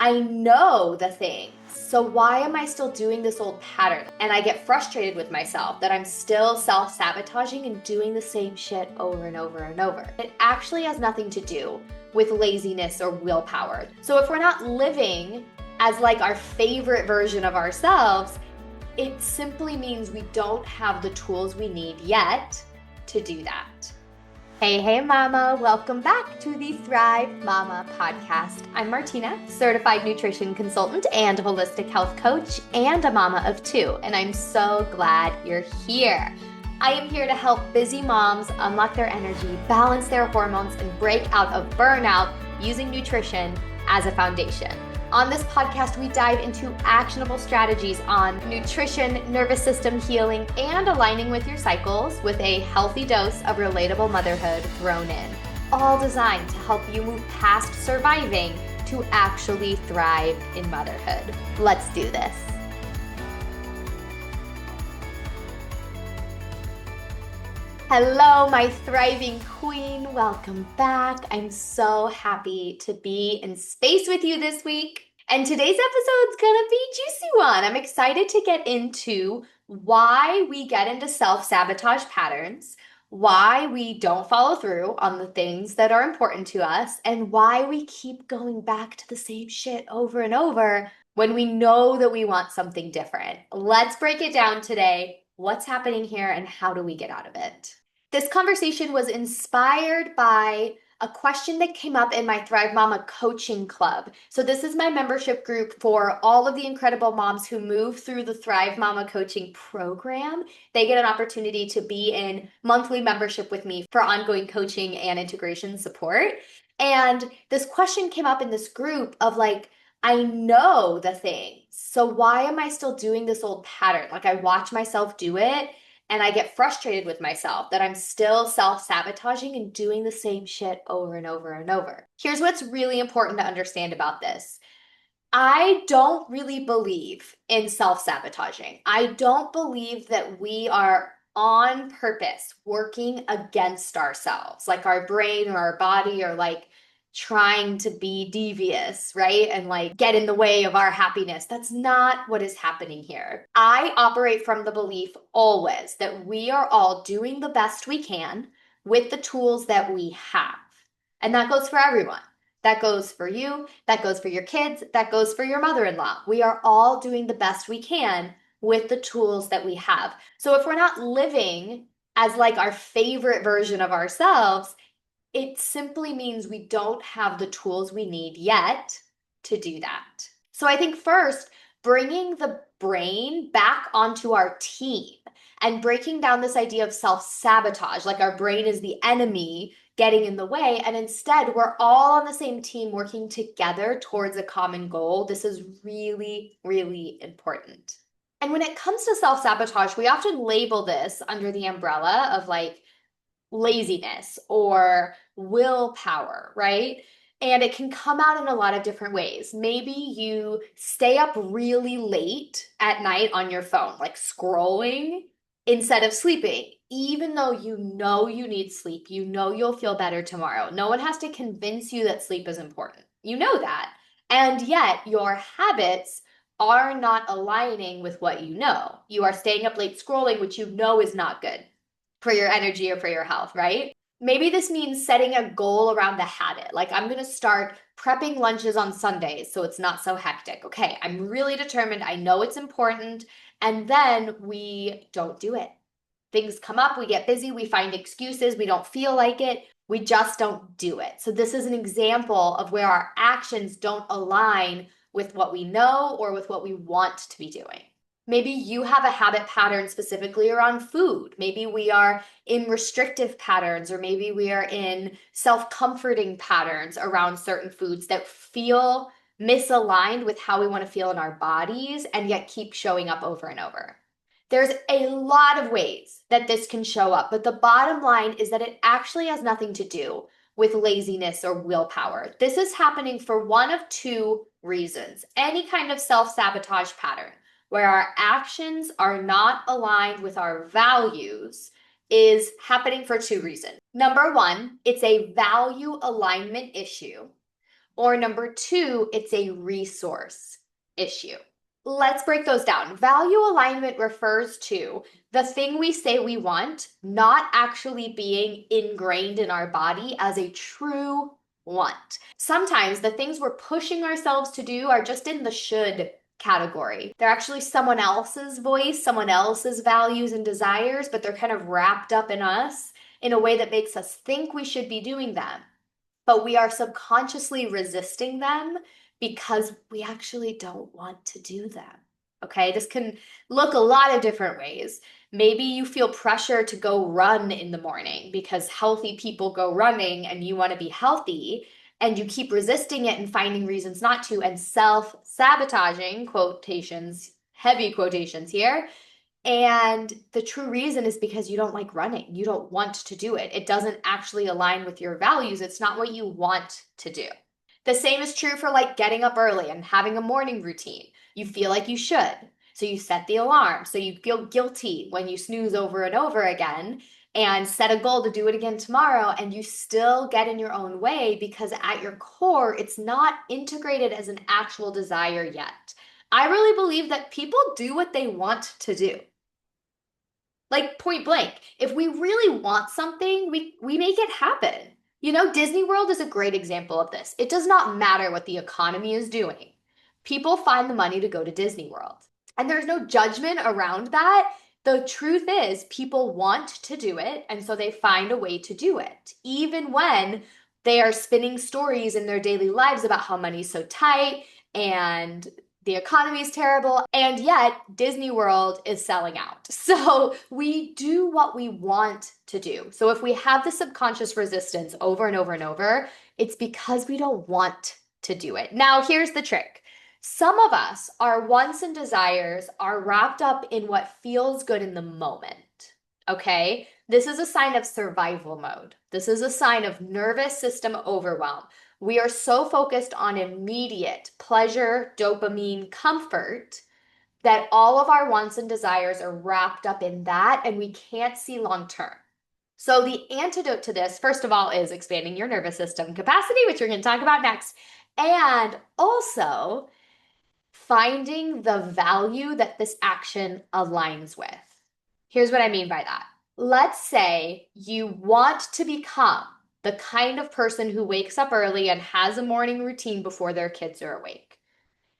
I know the things. So why am I still doing this old pattern? And I get frustrated with myself that I'm still self-sabotaging and doing the same shit over and over and over. It actually has nothing to do with laziness or willpower. So if we're not living as like our favorite version of ourselves, it simply means we don't have the tools we need yet to do that. Hey, mama, welcome back to the Thrive Mama podcast. I'm Martina, certified nutrition consultant and holistic health coach, and a mama of two, and I'm so glad you're here. I am here to help busy moms unlock their energy, balance their hormones, and break out of burnout using nutrition as a foundation. On this podcast, we dive into actionable strategies on nutrition, nervous system healing, and aligning with your cycles with a healthy dose of relatable motherhood thrown in. All designed to help you move past surviving to actually thrive in motherhood. Let's do this. Hello, my thriving queen. Welcome back. I'm so happy to be in space with you this week. And today's episode's gonna be a juicy one. I'm excited to get into why we get into self-sabotage patterns, why we don't follow through on the things that are important to us, and why we keep going back to the same shit over and over when we know that we want something different. Let's break it down today. What's happening here and how do we get out of it? This conversation was inspired by a question that came up in my Thrive Mama coaching club. So this is my membership group for all of the incredible moms who move through the Thrive Mama coaching program. They get an opportunity to be in monthly membership with me for ongoing coaching and integration support. And this question came up in this group of like, I know the things. So why am I still doing this old pattern? Like I watch myself do it and I get frustrated with myself that I'm still self-sabotaging and doing the same shit over and over and over. Here's what's really important to understand about this. I don't really believe in self-sabotaging. I don't believe that we are on purpose working against ourselves, like our brain or our body or like trying to be devious, right? And like get in the way of our happiness. That's not what is happening here. I operate from the belief always that we are all doing the best we can with the tools that we have. And that goes for everyone. That goes for you, that goes for your kids, that goes for your mother-in-law. We are all doing the best we can with the tools that we have. So if we're not living as like our favorite version of ourselves, it simply means we don't have the tools we need yet to do that. So I think first, bringing the brain back onto our team and breaking down this idea of self-sabotage, like our brain is the enemy getting in the way, and instead we're all on the same team working together towards a common goal. This is really, really important. And when it comes to self-sabotage, we often label this under the umbrella of like laziness or willpower, right? And it can come out in a lot of different ways. Maybe you stay up really late at night on your phone, like scrolling instead of sleeping, even though you know you need sleep, you know you'll feel better tomorrow. No one has to convince you that sleep is important. You know that. And yet your habits are not aligning with what you know. You are staying up late scrolling, which you know is not good for your energy or for your health, right? Maybe this means setting a goal around the habit. Like I'm going to start prepping lunches on Sundays so it's not so hectic. Okay, I'm really determined. I know it's important. And then we don't do it. Things come up, we get busy, we find excuses, we don't feel like it. We just don't do it. So this is an example of where our actions don't align with what we know or with what we want to be doing. Maybe you have a habit pattern specifically around food. Maybe we are in restrictive patterns, or maybe we are in self-comforting patterns around certain foods that feel misaligned with how we want to feel in our bodies and yet keep showing up over and over. There's a lot of ways that this can show up, but the bottom line is that it actually has nothing to do with laziness or willpower. This is happening for one of two reasons. Any kind of self-sabotage pattern where our actions are not aligned with our values is happening for two reasons. Number one, it's a value alignment issue. Or number two, it's a resource issue. Let's break those down. Value alignment refers to the thing we say we want not actually being ingrained in our body as a true want. Sometimes the things we're pushing ourselves to do are just in the should category. They're actually someone else's voice, someone else's values and desires, but they're kind of wrapped up in us in a way that makes us think we should be doing them. But we are subconsciously resisting them because we actually don't want to do them. Okay, this can look a lot of different ways. Maybe you feel pressure to go run in the morning because healthy people go running and you want to be healthy, and you keep resisting it and finding reasons not to and self-sabotaging, quotations, heavy quotations here. And the true reason is because you don't like running. You don't want to do it. It doesn't actually align with your values. It's not what you want to do. The same is true for like getting up early and having a morning routine. You feel like you should. So you set the alarm. So you feel guilty when you snooze over and over again and set a goal to do it again tomorrow. And you still get in your own way because at your core, it's not integrated as an actual desire yet. I really believe that people do what they want to do. Like point blank, if we really want something, we make it happen. You know, Disney World is a great example of this. It does not matter what the economy is doing. People find the money to go to Disney World. And there's no judgment around that. The truth is, people want to do it, and so they find a way to do it, even when they are spinning stories in their daily lives about how money's so tight and the economy is terrible, and yet Disney World is selling out. So we do what we want to do. So if we have the subconscious resistance over and over and over, it's because we don't want to do it. Now, here's the trick. Some of us, our wants and desires are wrapped up in what feels good in the moment. Okay? This is a sign of survival mode. This is a sign of nervous system overwhelm. We are so focused on immediate pleasure, dopamine, comfort that all of our wants and desires are wrapped up in that, and we can't see long term. So, the antidote to this, first of all, is expanding your nervous system capacity, which we're going to talk about next, and also finding the value that this action aligns with. Here's what I mean by that. Let's say you want to become the kind of person who wakes up early and has a morning routine before their kids are awake.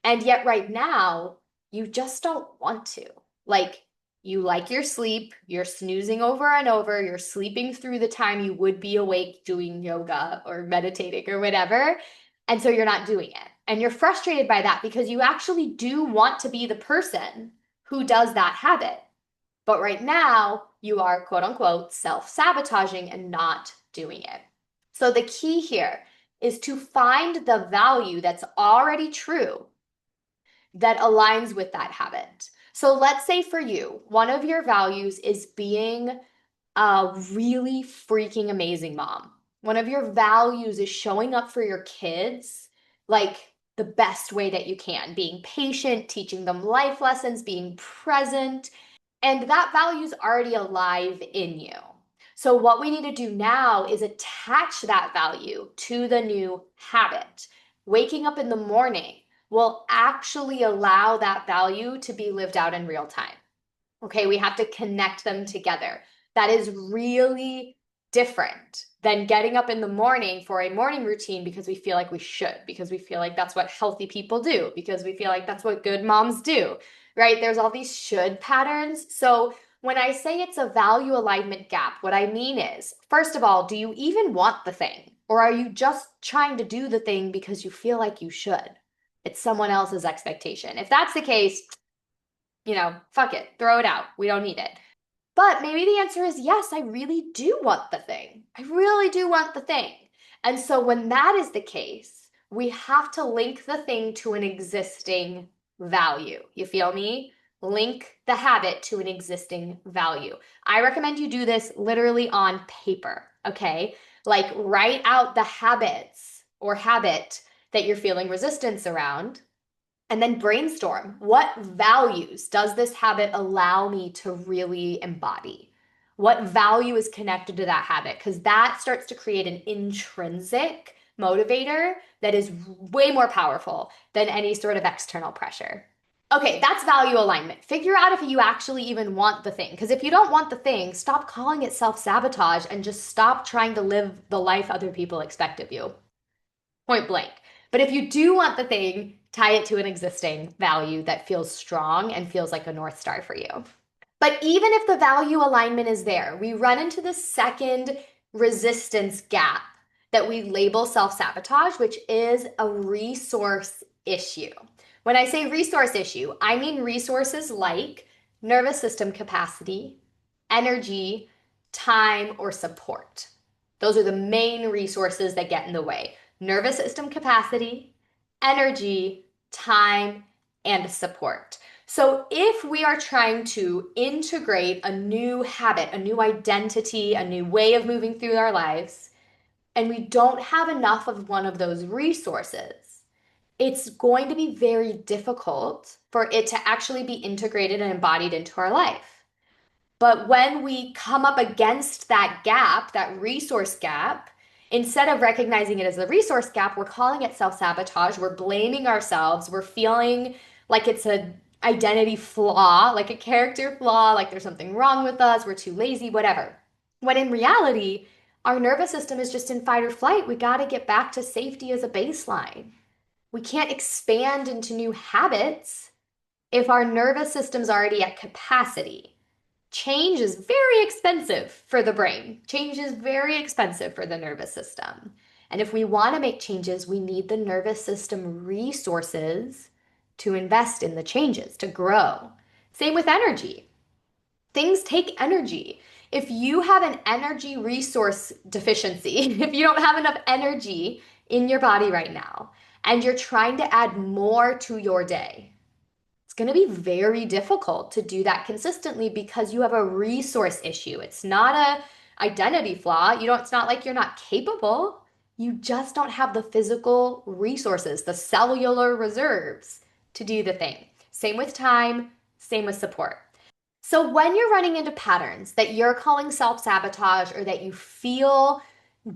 And yet, right now, you just don't want to. Like, you like your sleep, you're snoozing over and over, you're sleeping through the time you would be awake doing yoga or meditating or whatever. And so you're not doing it. And you're frustrated by that because you actually do want to be the person who does that habit. But right now, you are quote unquote self-sabotaging and not doing it. So the key here is to find the value that's already true that aligns with that habit. So let's say for you, one of your values is being a really freaking amazing mom. One of your values is showing up for your kids like the best way that you can, being patient, teaching them life lessons, being present. And that value is already alive in you. So, what we need to do now is attach that value to the new habit. Waking up in the morning will actually allow that value to be lived out in real time. Okay, we have to connect them together. That is really different than getting up in the morning for a morning routine because we feel like we should, because we feel like that's what healthy people do, because we feel like that's what good moms do, right? There's all these should patterns. So when I say it's a value alignment gap, what I mean is, first of all, do you even want the thing? Or are you just trying to do the thing because you feel like you should? It's someone else's expectation. If that's the case, fuck it, throw it out. We don't need it. But maybe the answer is yes, I really do want the thing. I really do want the thing. And so when that is the case, we have to link the thing to an existing value. You feel me? Link the habit to an existing value. I recommend you do this literally on paper, okay? Like write out the habits or habit that you're feeling resistance around. And then brainstorm, what values does this habit allow me to really embody? What value is connected to that habit? Because that starts to create an intrinsic motivator that is way more powerful than any sort of external pressure. Okay, that's value alignment. Figure out if you actually even want the thing. Because if you don't want the thing, stop calling it self-sabotage and just stop trying to live the life other people expect of you. Point blank. But if you do want the thing, tie it to an existing value that feels strong and feels like a North Star for you. But even if the value alignment is there, we run into the second resistance gap that we label self-sabotage, which is a resource issue. When I say resource issue, I mean resources like nervous system capacity, energy, time, or support. Those are the main resources that get in the way. Nervous system capacity, energy, time, and support. So if we are trying to integrate a new habit, a new identity, a new way of moving through our lives, and we don't have enough of one of those resources, it's going to be very difficult for it to actually be integrated and embodied into our life. But when we come up against that gap, that resource gap, instead of recognizing it as a resource gap, we're calling it self-sabotage. We're blaming ourselves. We're feeling like it's an identity flaw, like a character flaw, like there's something wrong with us, we're too lazy, whatever. When in reality, our nervous system is just in fight or flight. We got to get back to safety as a baseline. We can't expand into new habits if our nervous system's already at capacity. Change is very expensive for the brain. Change is very expensive for the nervous system. And if we want to make changes, we need the nervous system resources to invest in the changes, to grow. Same with energy. Things take energy. If you have an energy resource deficiency, if you don't have enough energy in your body right now, and you're trying to add more to your day, it's going to be very difficult to do that consistently because you have a resource issue. It's not a identity flaw. It's not like you're not capable. You just don't have the physical resources, the cellular reserves to do the thing. Same with time, same with support. So when you're running into patterns that you're calling self-sabotage or that you feel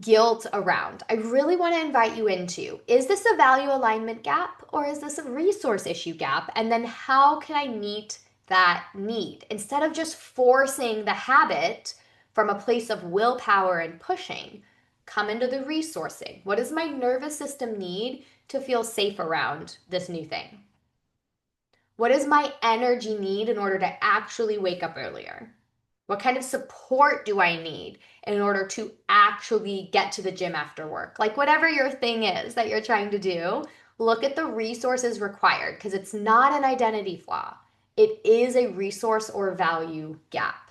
guilt around, I really want to invite you into, is this a value alignment gap or is this a resource issue gap? And then how can I meet that need? Instead of just forcing the habit from a place of willpower and pushing, come into the resourcing. What does my nervous system need to feel safe around this new thing? What does my energy need in order to actually wake up earlier? What kind of support do I need in order to actually get to the gym after work? Like whatever your thing is that you're trying to do, look at the resources required because it's not an identity flaw. It is a resource or value gap.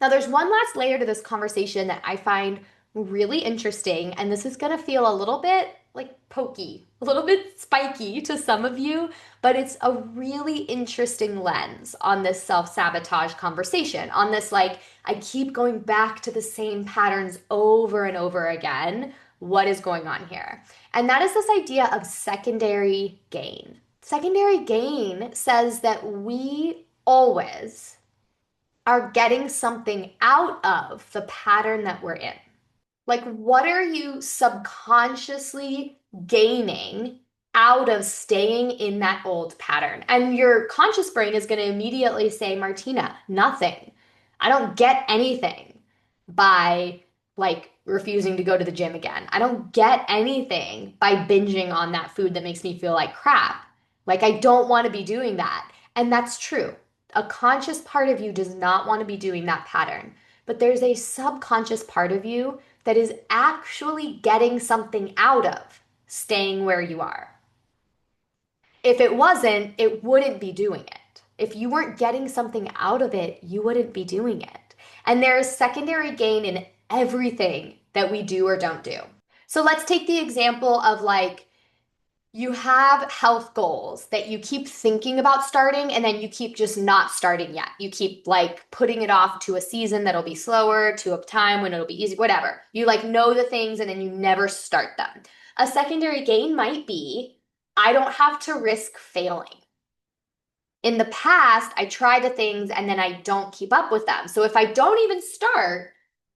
Now, there's one last layer to this conversation that I find really interesting, and this is going to feel a little bit like pokey, a little bit spiky to some of you, but it's a really interesting lens on this self-sabotage conversation, on this like, I keep going back to the same patterns over and over again. What is going on here? And that is this idea of secondary gain. Secondary gain says that we always are getting something out of the pattern that we're in. Like, what are you subconsciously gaining out of staying in that old pattern? And your conscious brain is going to immediately say, Martina, nothing. I don't get anything by like refusing to go to the gym again. I don't get anything by binging on that food that makes me feel like crap. Like, I don't want to be doing that. And that's true. A conscious part of you does not want to be doing that pattern. But there's a subconscious part of you that is actually getting something out of staying where you are. If it wasn't, it wouldn't be doing it. If you weren't getting something out of it, you wouldn't be doing it. And there's secondary gain in everything that we do or don't do. So let's take the example of like, you have health goals that you keep thinking about starting and then you keep just not starting yet. You keep like putting it off to a season that'll be slower, to a time when it'll be easy, whatever. You like know the things and then you never start them. A secondary gain might be, I don't have to risk failing. In the past, I try the things and then I don't keep up with them. So if I don't even start,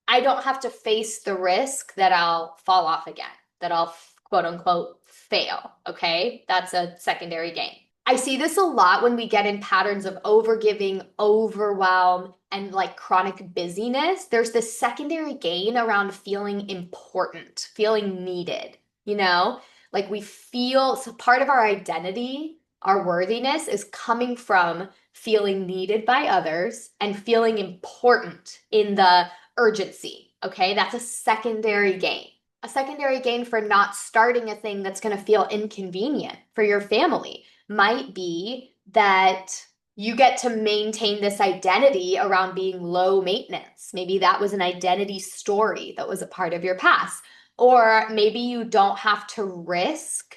I don't have to face the risk that I'll fall off again. that I'll quote unquote fail. Okay, that's a secondary gain. I see this a lot when we get in patterns of overgiving, overwhelm, and like chronic busyness. There's this secondary gain around feeling important, feeling needed, you know? Like we feel, so part of our identity, our worthiness is coming from feeling needed by others and feeling important in the urgency. Okay, that's a secondary gain. A secondary gain for not starting a thing that's going to feel inconvenient for your family might be that you get to maintain this identity around being low maintenance. Maybe that was an identity story that was a part of your past. Or maybe you don't have to risk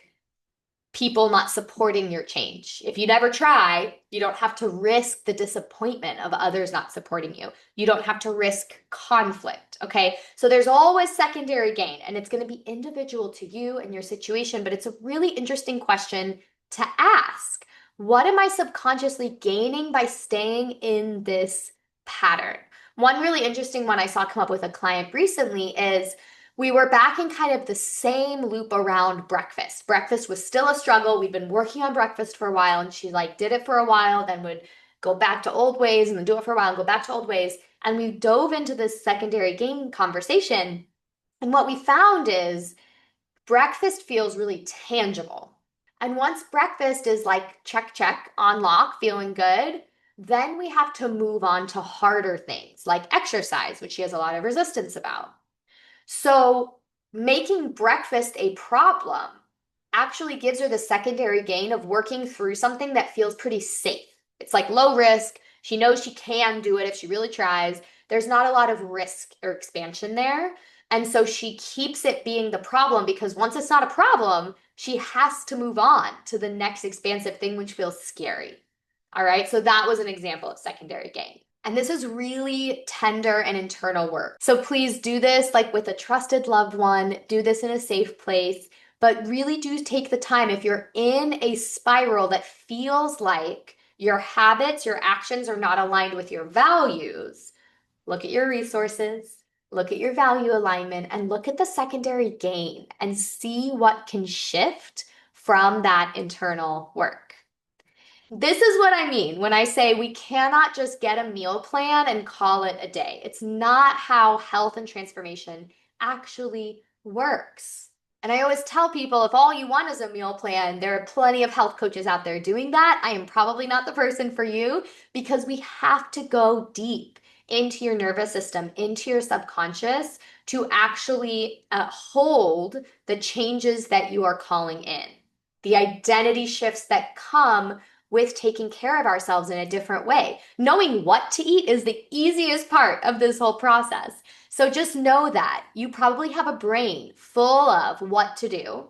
people not supporting your change. If you never try, you don't have to risk the disappointment of others not supporting you. You don't have to risk conflict, okay? So there's always secondary gain, and it's going to be individual to you and your situation, but it's a really interesting question to ask. What am I subconsciously gaining by staying in this pattern? One really interesting one I saw come up with a client recently is we were back in kind of the same loop around breakfast. Breakfast was still a struggle. We'd been working on breakfast for a while, and she like did it for a while, then would go back to old ways and then do it for a while and go back to old ways. And we dove into this secondary gain conversation. And what we found is breakfast feels really tangible. And once breakfast is like check, check, on lock, feeling good, then we have to move on to harder things like exercise, which she has a lot of resistance about. So making breakfast a problem actually gives her the secondary gain of working through something that feels pretty safe. It's like low risk. She knows she can do it if she really tries. There's not a lot of risk or expansion there. And so she keeps it being the problem because once it's not a problem, she has to move on to the next expansive thing, which feels scary. All right. So that was an example of secondary gain. And this is really tender and internal work. So please do this like with a trusted loved one, do this in a safe place, but really do take the time. If you're in a spiral that feels like your habits, your actions are not aligned with your values, look at your resources, look at your value alignment, and look at the secondary gain and see what can shift from that internal work. This is what I mean when I say we cannot just get a meal plan and call it a day. It's not how health and transformation actually works. And I always tell people if all you want is a meal plan, there are plenty of health coaches out there doing that. I am probably not the person for you because we have to go deep into your nervous system, into your subconscious to actually hold the changes that you are calling in, the identity shifts that come with taking care of ourselves in a different way. Knowing what to eat is the easiest part of this whole process. So just know that you probably have a brain full of what to do.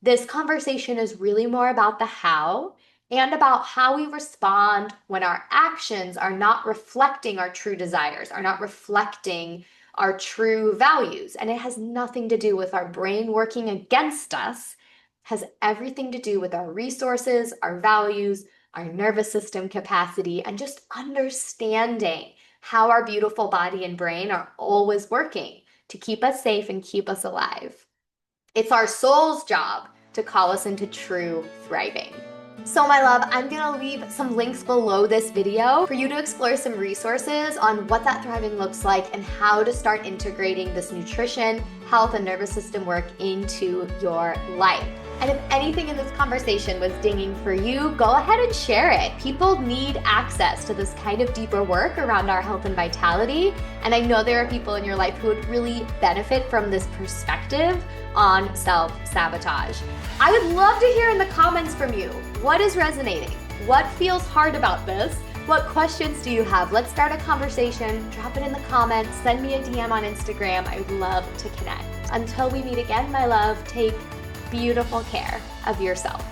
This conversation is really more about the how and about how we respond when our actions are not reflecting our true desires, are not reflecting our true values. And it has nothing to do with our brain working against us, has everything to do with our resources, our values, our nervous system capacity, and just understanding how our beautiful body and brain are always working to keep us safe and keep us alive. It's our soul's job to call us into true thriving. So my love, I'm gonna leave some links below this video for you to explore some resources on what that thriving looks like and how to start integrating this nutrition, health, and nervous system work into your life. And if anything in this conversation was dinging for you, go ahead and share it. People need access to this kind of deeper work around our health and vitality. And I know there are people in your life who would really benefit from this perspective on self-sabotage. I would love to hear in the comments from you. What is resonating? What feels hard about this? What questions do you have? Let's start a conversation. Drop it in the comments. Send me a DM on Instagram. I would love to connect. Until we meet again, my love, take beautiful care of yourself.